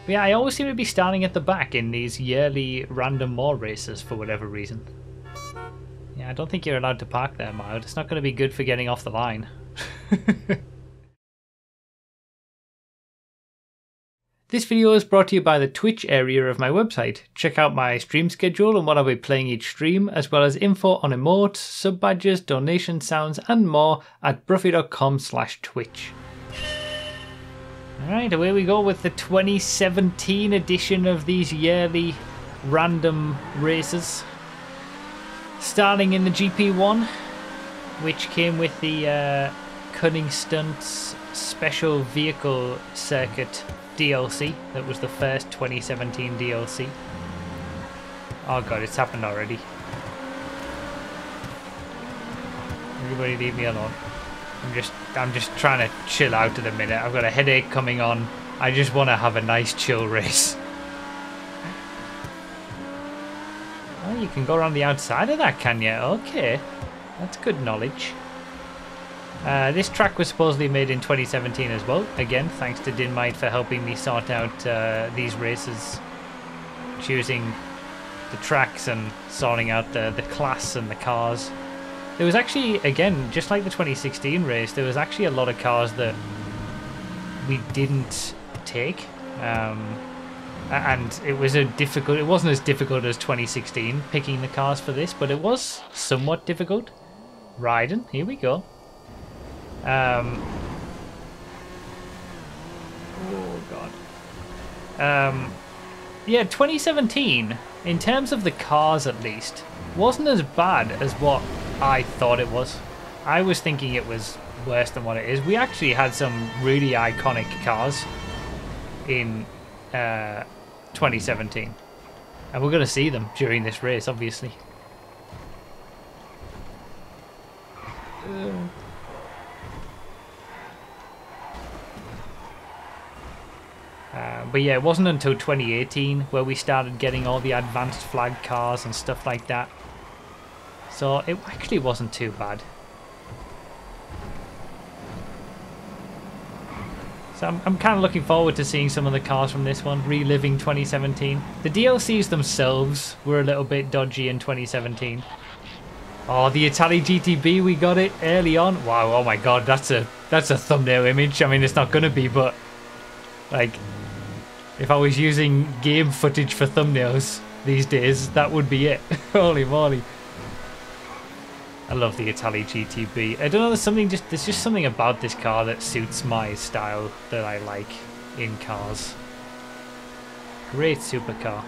But yeah, I always seem to be starting at the back in these yearly random more races for whatever reason. Yeah, I don't think you're allowed to park there, Mild. It's not going to be good for getting off the line. This video is brought to you by the Twitch area of my website. Check out my stream schedule and what I'll be playing each stream, as well as info on emotes, sub badges, donation sounds, and more at bruffy.com/twitch. Alright, away we go with the 2017 edition of these yearly random races. Starting in the GP1, which came with the Cunning Stunts Special Vehicle Circuit DLC. That was the first 2017 DLC. Oh god, it's happened already. Everybody leave me alone. I'm just trying to chill out at the minute. I've got a headache coming on. I just want to have a nice chill race. Oh, you can go around the outside of that, can you? Okay. That's good knowledge. This track was supposedly made in 2017 as well. Again, thanks to Dinmite for helping me sort out these races. Choosing the tracks and sorting out the class and the cars. There was actually, again, just like the 2016 race, there was actually a lot of cars that we didn't take. And it wasn't as difficult as 2016 picking the cars for this, but it was somewhat difficult. Riding, here we go. Oh god. Yeah, 2017, in terms of the cars at least, wasn't as bad as what I thought it was. I was thinking it was worse than what it is. We actually had some really iconic cars in 2017. And we're going to see them during this race, obviously. But yeah, it wasn't until 2018 where we started getting all the advanced flag cars and stuff like that. So it actually wasn't too bad. So I'm kind of looking forward to seeing some of the cars from this one, reliving 2017. The DLCs themselves were a little bit dodgy in 2017. Oh, the Italy GTB, we got it early on. Wow, oh my god, that's a thumbnail image. I mean, it's not gonna be, but like, if I was using game footage for thumbnails these days, that would be it. Holy moly. I love the Italy GTB. I don't know, there's just something about this car that suits my style that I like in cars. Great supercar.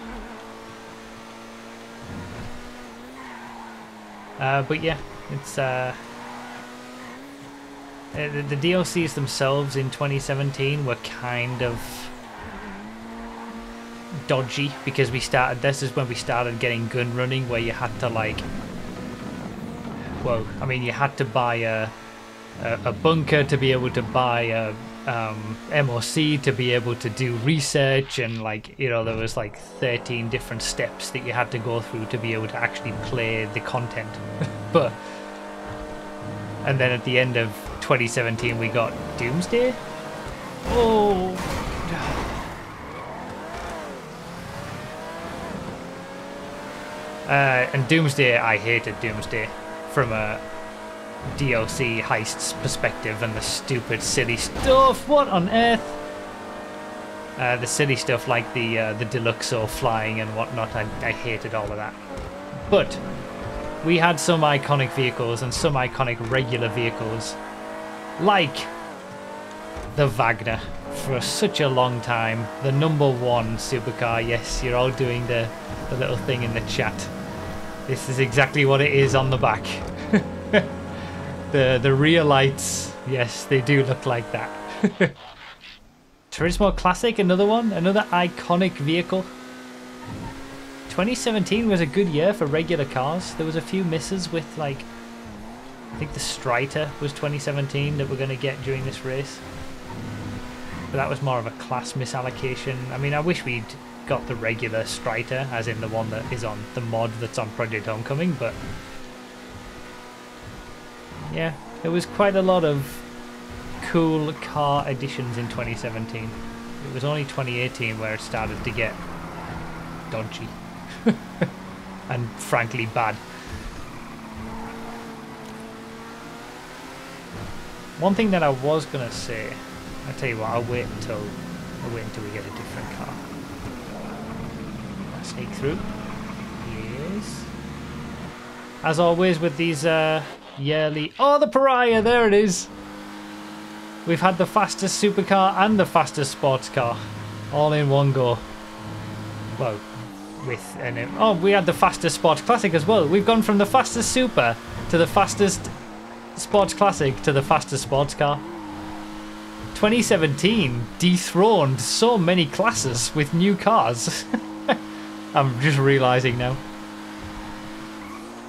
But yeah, it's the DLCs themselves in 2017 were kind of dodgy because this is when we started getting gun running, where you had to like, well, I mean, you had to buy a bunker to be able to buy a MOC to be able to do research, and like, you know, there was like 13 different steps that you had to go through to be able to actually play the content. And then at the end of 2017 we got Doomsday. Oh. And Doomsday, I hated Doomsday from a DLC heists perspective, and the stupid silly stuff. What on earth? The silly stuff like the Deluxo flying and whatnot. I hated all of that. But we had some iconic vehicles and some iconic regular vehicles, like the Wagner for such a long time. The #1 supercar. Yes, you're all doing the little thing in the chat. This is exactly what it is on the back. The rear lights, yes, they do look like that. Turismo Classic, another one, another iconic vehicle. 2017 was a good year for regular cars. There was a few misses with, like, I think the Streiter was 2017 that we're going to get during this race. But that was more of a class misallocation. I mean, I wish we'd got the regular Streiter, as in the one that is on the mod that's on Project Homecoming, but yeah, there was quite a lot of cool car additions in 2017. It was only 2018 where it started to get dodgy and frankly bad. One thing that I was gonna say, I'll tell you what, I'll wait until we get a different car. I'll sneak through. Yes. As always with these yearly... Oh, the Pariah! There it is! We've had the fastest supercar and the fastest sports car. All in one go. Well, with... oh, we had the fastest sports classic as well. We've gone from the fastest super to the fastest sports classic to the fastest sports car. 2017 dethroned so many classes with new cars. I'm just realising now.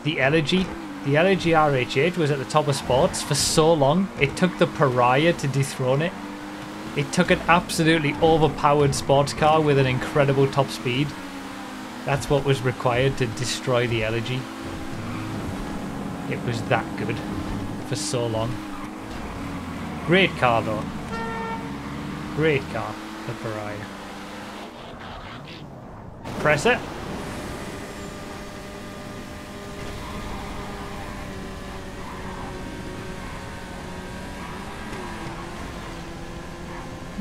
The Elegy RH8 was at the top of sports for so long. It took the Pariah to dethrone it. It took an absolutely overpowered sports car with an incredible top speed. That's what was required to destroy the Elegy. It was that good for so long. Great car though. Great car, the Pariah. Press it.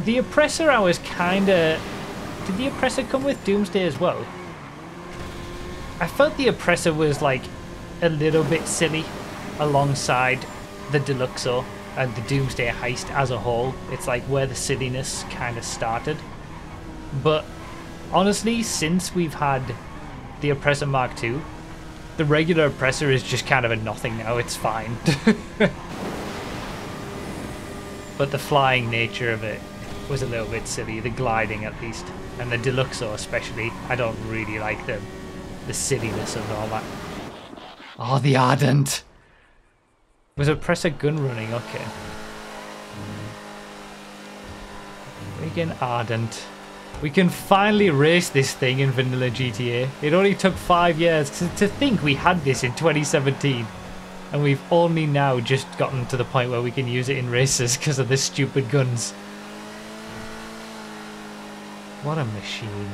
The Oppressor I was kinda... Did the Oppressor come with Doomsday as well? I felt the Oppressor was like a little bit silly alongside the Deluxo and the Doomsday heist as a whole. It's like where the silliness kind of started. But honestly, since we've had the Oppressor Mark II, the regular Oppressor is just kind of a nothing now. It's fine. But the flying nature of it was a little bit silly, the gliding at least, and the Deluxo especially. I don't really like the silliness of all that. Oh, the Ardent! Was Oppressor gun running? Okay. Friggin' Ardent. We can finally race this thing in vanilla GTA. It only took 5 years to think we had this in 2017. And we've only now just gotten to the point where we can use it in races because of the stupid guns. What a machine.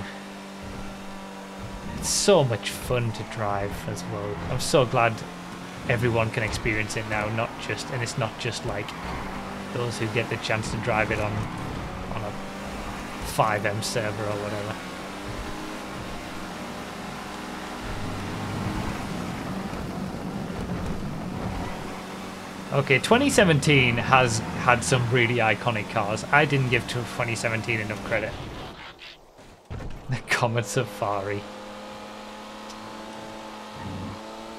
It's so much fun to drive as well. I'm so glad everyone can experience it now, and it's not just like those who get the chance to drive it on a FiveM server or whatever. Okay, 2017 has had some really iconic cars. I didn't give 2017 enough credit. The Comet Safari.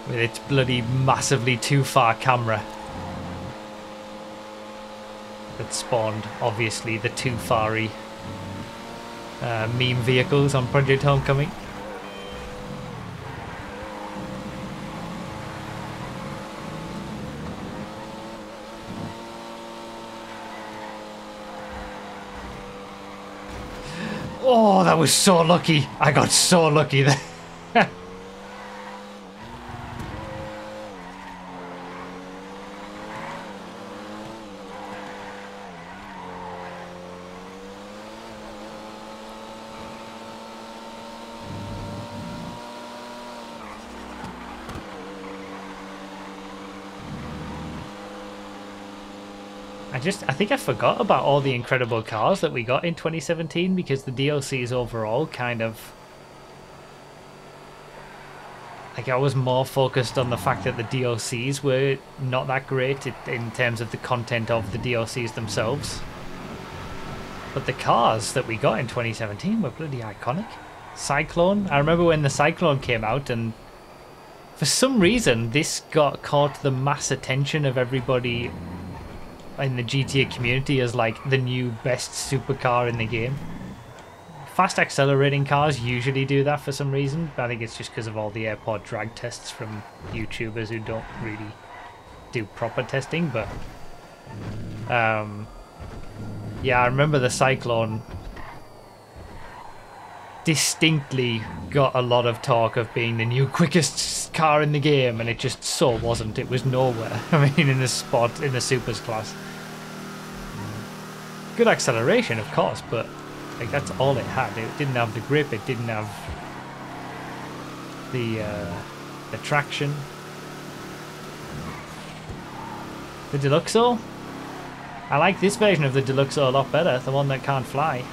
With its bloody massively too far camera. That spawned, obviously, the too far-y meme vehicles on Project Homecoming. Oh, that was so lucky. I got so lucky there. I think I forgot about all the incredible cars that we got in 2017 because the DLCs overall kind of... Like, I was more focused on the fact that the DLCs were not that great in terms of the content of the DLCs themselves. But the cars that we got in 2017 were bloody iconic. Cyclone. I remember when the Cyclone came out, and for some reason this got caught the mass attention of everybody in the GTA community as like the new best supercar in the game. Fast accelerating cars usually do that for some reason, but I think it's just because of all the airport drag tests from YouTubers who don't really do proper testing. But yeah, I remember the Cyclone distinctly got a lot of talk of being the new quickest car in the game, and it just so wasn't. It was nowhere. I mean, in the supers class. Good acceleration, of course, but Like, that's all it had. It didn't have the grip, it didn't have the traction. The Deluxo? I like this version of the Deluxo a lot better, the one that can't fly.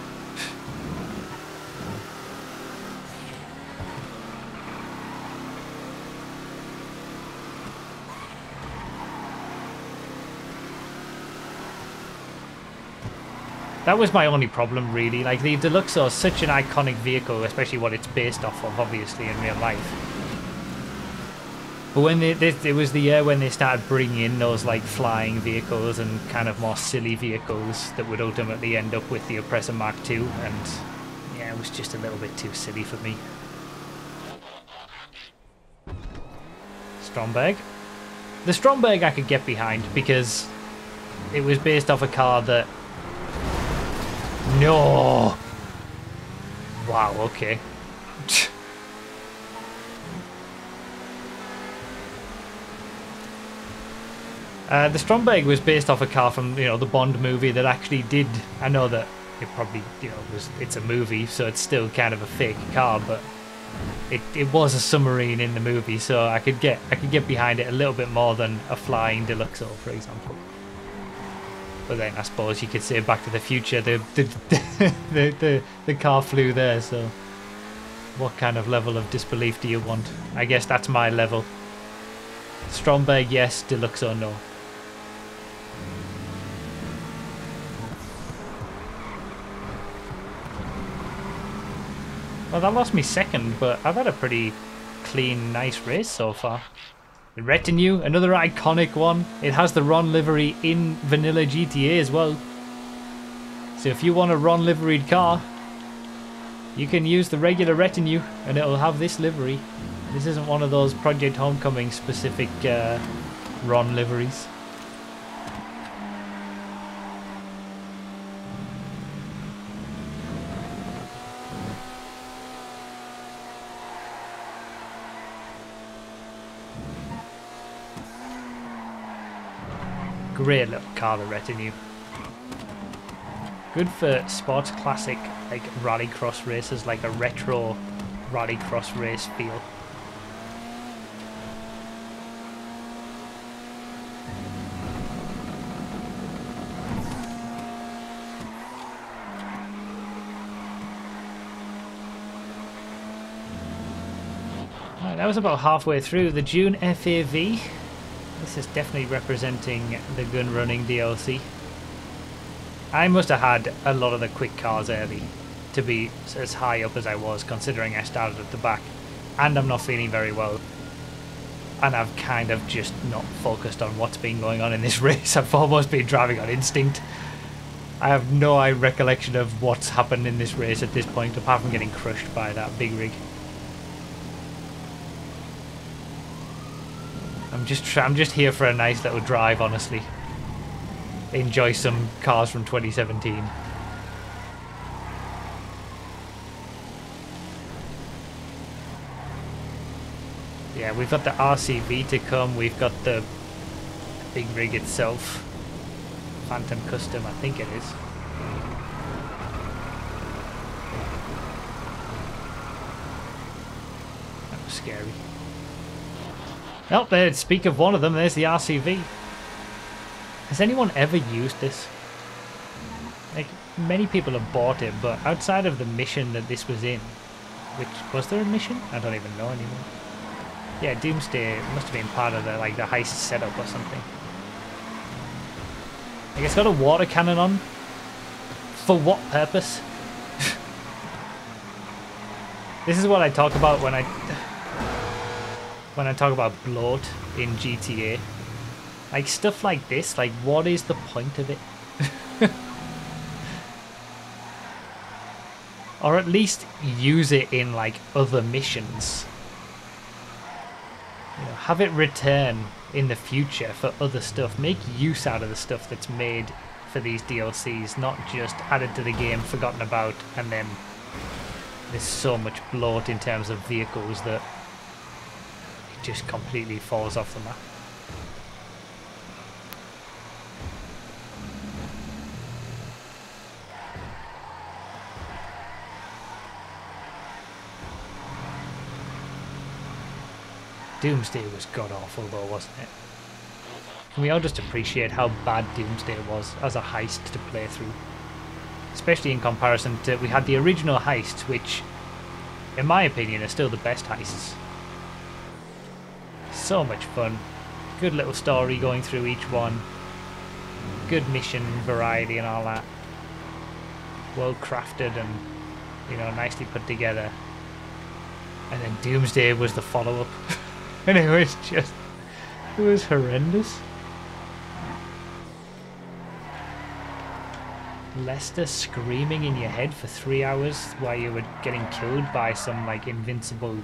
That was my only problem, really. Like, the Deluxo is such an iconic vehicle, especially what it's based off of, obviously, in real life. But when it was the year when they started bringing in those, like, flying vehicles and kind of more silly vehicles that would ultimately end up with the Oppressor Mark II, and yeah, it was just a little bit too silly for me. Stromberg. The Stromberg I could get behind because it was based off a car that... No! Wow, okay. The Stromberg was based off a car from, you know, the Bond movie that actually did... I know that it probably, you know, it's a movie, so it's still kind of a fake car, but it was a submarine in the movie, so I could get behind it a little bit more than a flying Deluxo, for example. But then I suppose you could say Back to the Future, the car flew there, so what kind of level of disbelief do you want? I guess that's my level. Stromberg, yes. Deluxo, no. Well, that lost me second, but I've had a pretty clean, nice race so far. The Retinue, another iconic one. It has the Ron livery in vanilla GTA as well. So if you want a Ron liveried car, you can use the regular Retinue and it'll have this livery. This isn't one of those Project Homecoming specific Ron liveries. Great little car, the Retinue. Good for sports classic, like rallycross races, like a retro rallycross race feel. Right, that was about halfway through the June FAV. This is definitely representing the gun running DLC. I must have had a lot of the quick cars early to be as high up as I was, considering I started at the back. And I'm not feeling very well. And I've kind of just not focused on what's been going on in this race. I've almost been driving on instinct. I have no recollection of what's happened in this race at this point, apart from getting crushed by that big rig. I'm just here for a nice little drive, honestly. Enjoy some cars from 2017. Yeah, we've got the RCV to come. We've got the big rig itself. Phantom Custom, I think it is. That was scary. Oh, there, speak of one of them, there's the RCV. Has anyone ever used this? Like, many people have bought it, but outside of the mission that this was in, which, was there a mission? I don't even know anymore. Yeah, Doomsday must have been part of the, like, the heist setup or something. Like, it's got a water cannon on. For what purpose? This is what I talk about when I talk about bloat in GTA. Like, stuff like this, like, what is the point of it? Or at least use it in, like, other missions. You know, have it return in the future for other stuff. Make use out of the stuff that's made for these DLCs, not just added to the game, forgotten about, and then there's so much bloat in terms of vehicles that it just completely falls off the map. Doomsday was god-awful though, wasn't it? Can we all just appreciate how bad Doomsday was as a heist to play through? Especially in comparison to, we had the original heist, which, in my opinion, are still the best heists. So much fun. Good little story going through each one. Good mission variety and all that. Well crafted and, you know, nicely put together. And then Doomsday was the follow-up. And it was just, it was horrendous. Lester screaming in your head for 3 hours while you were getting killed by some like invincible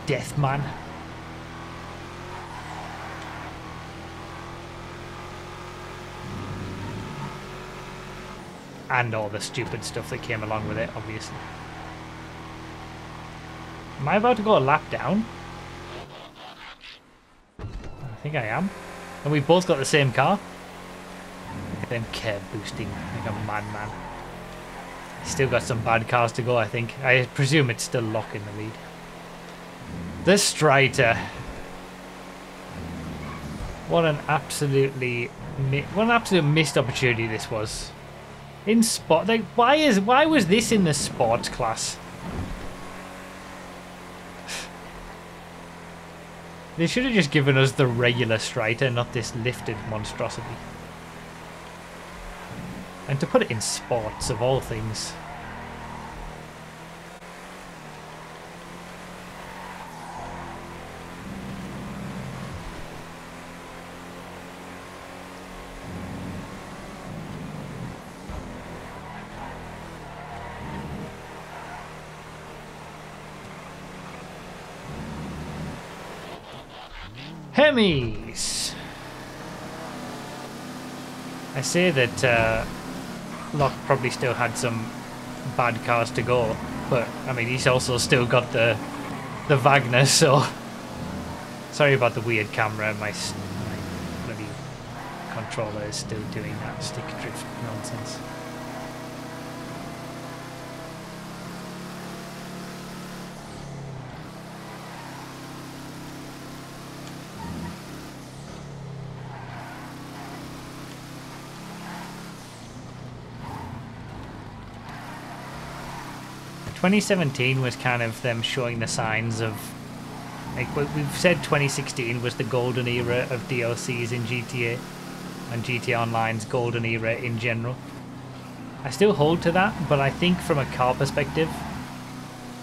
death man. And all the stupid stuff that came along with it, obviously. Am I about to go a lap down? I think I am. And we both got the same car. Look at them curb boosting like a madman. Still got some bad cars to go, I think. I presume it's still Locke in the lead. The Striter. What an absolute missed opportunity this was. In sport, like why was this in the sports class? They should have just given us the regular Striter, not this lifted monstrosity. And to put it in sports, of all things. Hemis! I say that Locke probably still had some bad cars to go, but I mean he's also still got the Wagner, so sorry about the weird camera. My bloody controller is still doing that stick drift nonsense. ...2017 was kind of them showing the signs of... like we've said 2016 was the golden era of DLCs in GTA and GTA Online's golden era in general. I still hold to that, but I think from a car perspective,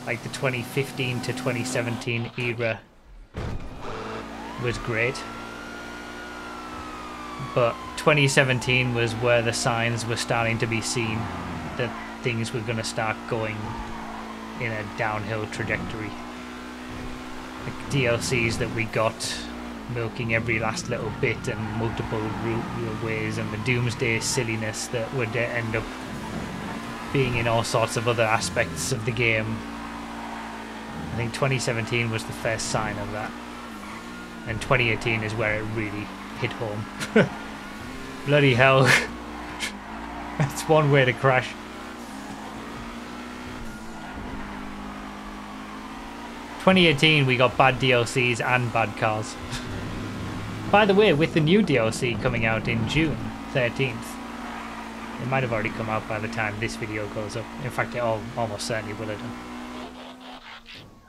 like the 2015 to 2017 era was great. But 2017 was where the signs were starting to be seen that things were going to start going in a downhill trajectory. Like DLCs that we got milking every last little bit and multiple ways, and the Doomsday silliness that would end up being in all sorts of other aspects of the game. I think 2017 was the first sign of that, and 2018 is where it really hit home. Bloody hell. That's one way to crash. In 2018 we got bad DLCs and bad cars. By the way, with the new DLC coming out in June 13th, it might have already come out by the time this video goes up. In fact, it almost certainly will have done.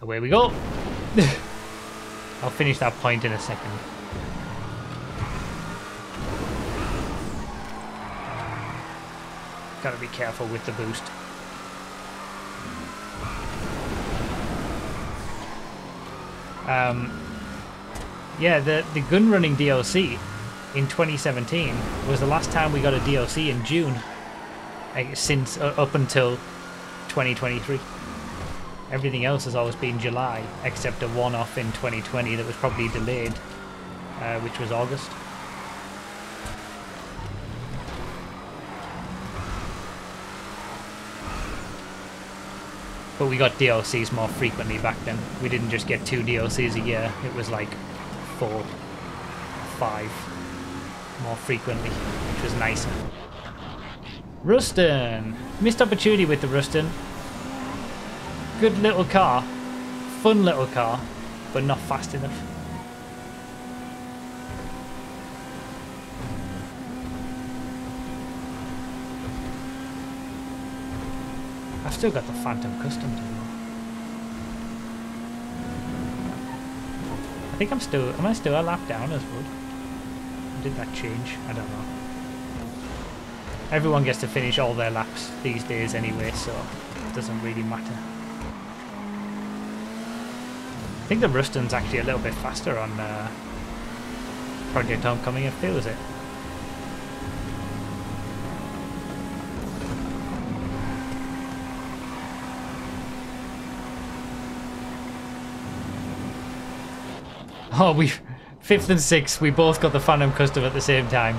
Away we go. I'll finish that point in a second. Gotta be careful with the boost. Yeah, the gun running DLC in 2017 was the last time we got a DLC in June since up until 2023. Everything else has always been July, except a one-off in 2020 that was probably delayed, which was August. But we got DLCs more frequently back then. We didn't just get 2 DLCs a year, it was like 4, 5 more frequently, which was nicer. Ruston! Missed opportunity with the Ruston. Good little car. Fun little car, but not fast enough. I've still got the Phantom Custom to go. I think am I still a lap down as well? Did that change? I don't know. Everyone gets to finish all their laps these days anyway, so it doesn't really matter. I think the Ruston's actually a little bit faster on Project Homecoming, it feels it. Oh, we 5th and 6th, we both got the Phantom Custom at the same time.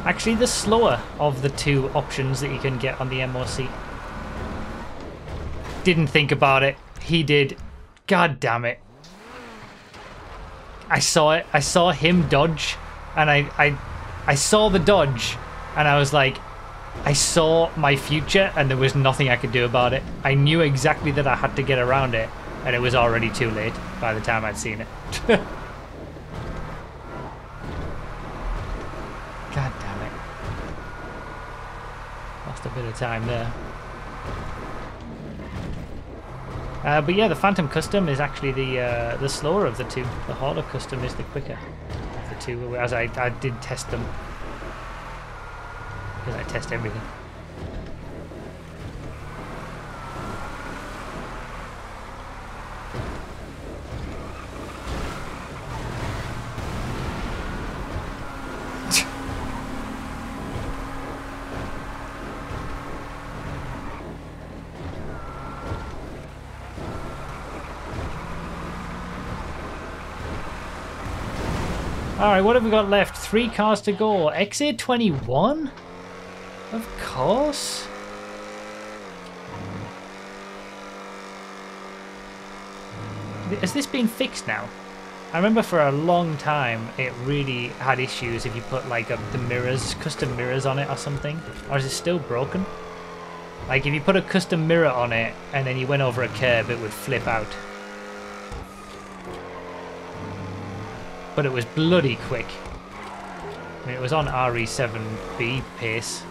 Actually, the slower of the two options that you can get on the MOC. Didn't think about it. He did. God damn it. I saw it. I saw him dodge, and I saw the dodge, and I was like, I saw my future, and there was nothing I could do about it. I knew exactly that I had to get around it, and it was already too late by the time I'd seen it. God damn it. Lost a bit of time there. But yeah, the Phantom Custom is actually the slower of the two. The Hauler Custom is the quicker of the two, as I did test them. Because I test everything. Alright, what have we got left? 3 cars to go. XA21? Of course. Has this been fixed now? I remember for a long time it really had issues if you put like the mirrors, custom mirrors on it or something. Or is it still broken? Like if you put a custom mirror on it and then you went over a curb, it would flip out. But it was bloody quick. I mean, it was on RE7B pace.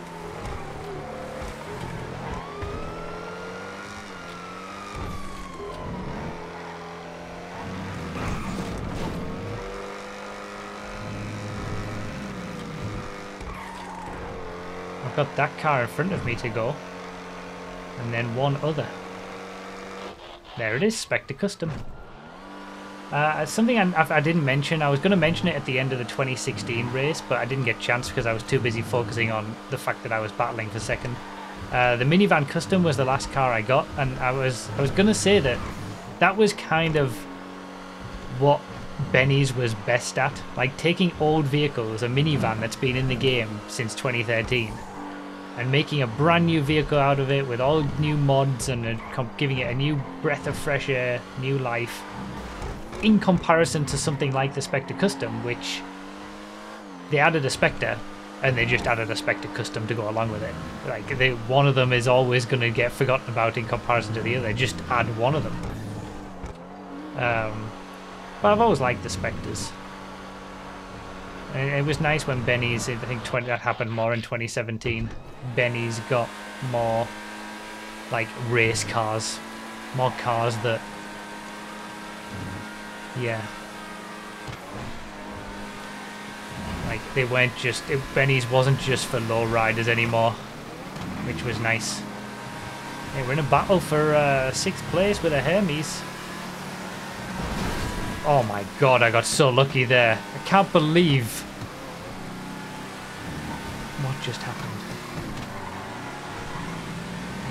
I've got that car in front of me to go. And then one other. There it is, Spectre Custom. Something I didn't mention, I was going to mention it at the end of the 2016 race, but I didn't get a chance because I was too busy focusing on the fact that I was battling for second. The minivan custom was the last car I got, and I was going to say that was kind of what Benny's was best at, like taking old vehicles, a minivan that's been in the game since 2013, and making a brand new vehicle out of it with all new mods and giving it a new breath of fresh air, new life. In comparison to something like the Spectre Custom, which they added a Spectre and they just added a Spectre Custom to go along with it. Like one of them is always going to get forgotten about in comparison to the other. Just add one of them. But I've always liked the Spectres. And it was nice when Benny's, I think that happened more in 2017. Benny's got more like race cars, more cars that. Yeah. Like, they weren't just... Benny's wasn't just for low riders anymore, which was nice. Hey, we're in a battle for 6th place with a Hermes. Oh my god, I got so lucky there. I can't believe what just happened.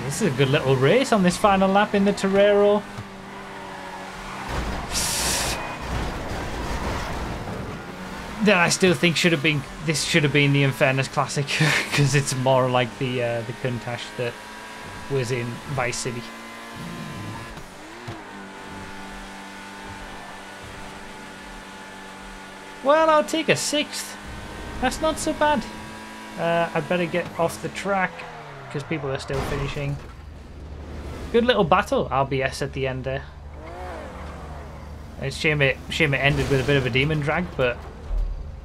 This is a good little race on this final lap in the Torero. That I still think this should have been the Infernus Classic because it's more like the Countach that was in Vice City. Well, I'll take a 6th. That's not so bad. I'd better get off the track because people are still finishing. Good little battle, RBS at the end there. It's shame it ended with a bit of a demon drag, but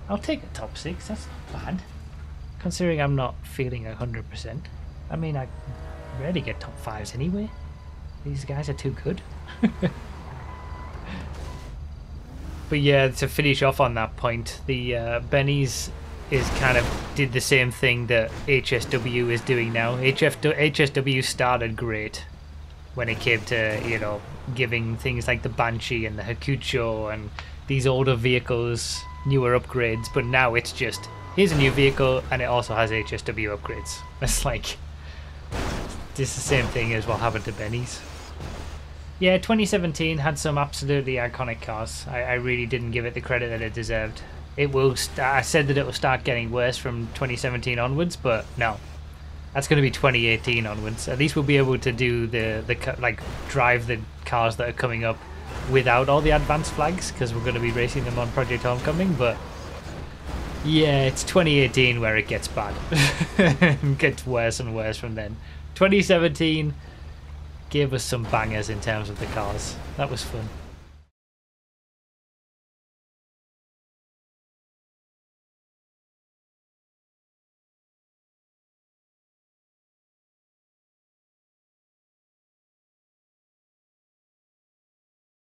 I'll take a top 6. That's not bad, considering I'm not feeling 100%. I mean, I rarely get top 5s anyway. These guys are too good. But yeah, to finish off on that point, the Benny's is kind of did the same thing that HSW is doing now. HSW started great when it came to, you know, giving things like the Banshee and the Hakucho and these older vehicles newer upgrades, but now it's just, here's a new vehicle and it also has HSW upgrades. It's like, it's the same thing as what happened to Benny's. Yeah, 2017 had some absolutely iconic cars. I really didn't give it the credit that it deserved. It will. I said that it will start getting worse from 2017 onwards, but no, that's going to be 2018 onwards. At least we'll be able to do like drive the cars that are coming up without all the advanced flags, because we're going to be racing them on Project Homecoming. But yeah, it's 2018 where it gets bad. It gets worse and worse from then. 2017 gave us some bangers in terms of the cars. That was fun.